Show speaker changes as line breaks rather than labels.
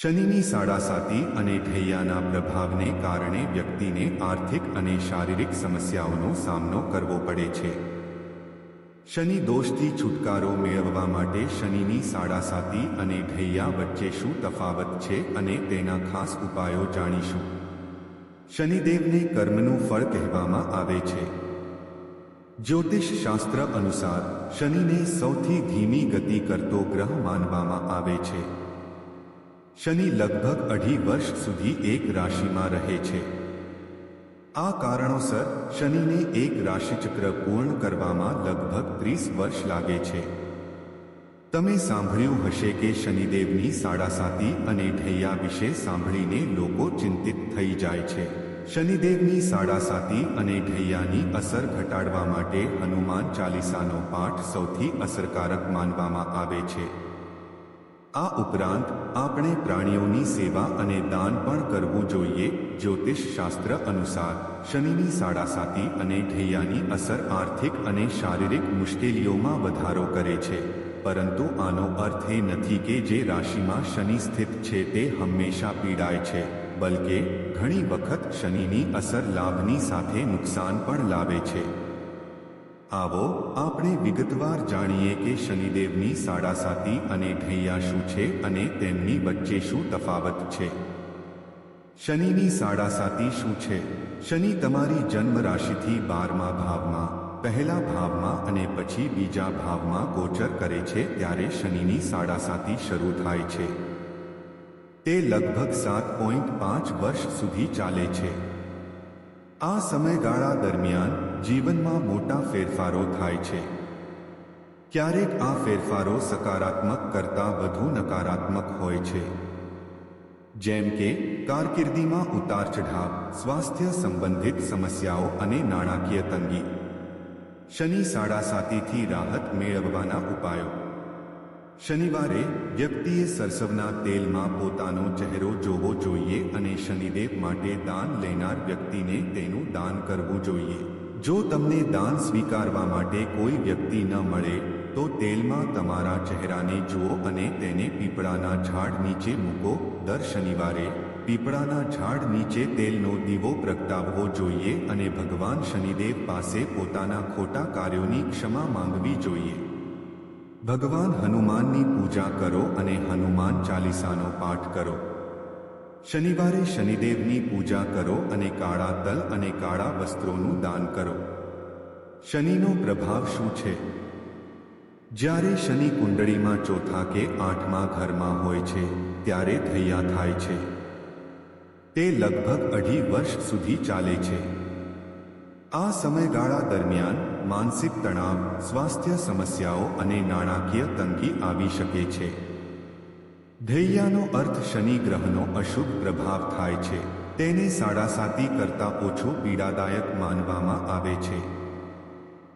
શનિની સાડાસાતી અને ઢૈયાના પ્રભાવને કારણે વ્યક્તિને આર્થિક અને શારીરિક સમસ્યાઓનો સામનો કરવો પડે છે. શનિ દોષથી છુટકારો મેળવવા માટે શનિની સાડાસાતી અને ઢૈયા વચ્ચે શું તફાવત છે અને તેના ખાસ ઉપાયો જાણીશું. શનિદેવને કર્મનું ફળ કહેવામાં આવે છે. જ્યોતિષ શાસ્ત્ર અનુસાર શનિને સૌથી ધીમી ગતિ કરતો ગ્રહ માનવામાં આવે છે. શનિ લગભગ 2.5 વર્ષ સુધી એક રાશિમાં રહે છે. આ કારણોસર શનિને એક રાશિચક્ર પૂર્ણ કરવામાં લગભગ 30 વર્ષ લાગે છે. તમે સાંભળ્યું હશે કે શનિદેવની સાડાસાતી અને ઢૈયા વિશે સાંભળીને લોકો ચિંતિત થઈ જાય છે. શનિદેવની સાડાસાતી અને ઢૈયાની અસર ઘટાડવા માટે હનુમાન ચાલીસાનો પાઠ સૌથી અસરકારક માનવામાં આવે છે. આ ઉપરાંત આપણે પ્રાણીઓની સેવા અને દાન પણ કરવું જોઈએ. જ્યોતિષ શાસ્ત્ર અનુસાર શનિની સાડાસાતી અને ઢૈયાની અસર આર્થિક અને શારીરિક મુશ્કેલીઓમાં વધારો કરે છે. પરંતુ આનો અર્થ એ નથી કે જે રાશિમાં શનિ સ્થિત છે તે હંમેશા પીડાય છે, બલકે ઘણી વખત શનિની અસર લાભની સાથે નુકસાન પણ લાવે છે. આવો આપણે વિગતવાર જાણીએ કે શનિદેવની સાડાસાતી અને ઢૈયા શું છે અને તેમની વચ્ચે શું તફાવત છે. શનિની સાડાસાતી શું છે? શનિ તમારી જન્મ રાશિથી 12મા ભાવમાં, પહેલા ભાવમાં અને પછી બીજા ભાવમાં ગોચર કરે છે ત્યારે શનિની સાડાસાતી શરૂ થાય છે. તે લગભગ 7.5 વર્ષ સુધી ચાલે છે. આ સમયગાળા દરમિયાન જીવનમાં મોટા ફેરફારો થાય છે. ક્યારેક આ ફેરફારો સકારાત્મક કરતાં વધુ નકારાત્મક હોય છે, જેમ કે કારકિર્દીમાં ઉતાર-ચઢાવ, સ્વાસ્થ્ય સંબંધિત સમસ્યાઓ અને નાણાકીય તંગી. શનિ સાડાસાતીથી રાહત મેળવવાના ઉપાયો. શનિવારે વ્યક્તિએ સરસવના તેલમાં પોતાનો ચહેરો જોવો જોઈએ અને શનિદેવ માટે દાન લેનાર વ્યક્તિને તેનું દાન કરવું જોઈએ. જો તમને દાન સ્વીકારવા માટે કોઈ વ્યક્તિ ન મળે તો તેલમાં તમારા ચહેરાને જુઓ અને તેને પીપળાના ઝાડ નીચે મૂકો. દર શનિવારે પીપળાના ઝાડ નીચે તેલનો દીવો પ્રગટાવવો જોઈએ અને ભગવાન શનિદેવ પાસે પોતાના ખોટા કાર્યોની ક્ષમા માંગવી જોઈએ. ભગવાન હનુમાનની પૂજા કરો અને હનુમાન ચાલીસાનો પાઠ કરો. શનિવારે શનિદેવની પૂજા કરો અને કાળા તલ અને કાળા વસ્ત્રોનું દાન કરો. શનિનો પ્રભાવ શું છે? જ્યારે શનિ કુંડળીમાં ચોથા કે 8મા ઘરમાં હોય છે ત્યારે ઢૈયા થાય છે. તે લગભગ 2.5 વર્ષ સુધી ચાલે છે. આ સમયગાળા દરમિયાન માનસિક તણાવ, સ્વાસ્થ્ય સમસ્યાઓ અને નાણાકીય તંગી આવી શકે છે. ઢૈયાનો અર્થ શનિ ગ્રહનો અશુભ પ્રભાવ થાય છે. તેને સાડાસાતી કરતાં ઓછું પીડાદાયક માનવામાં આવે છે.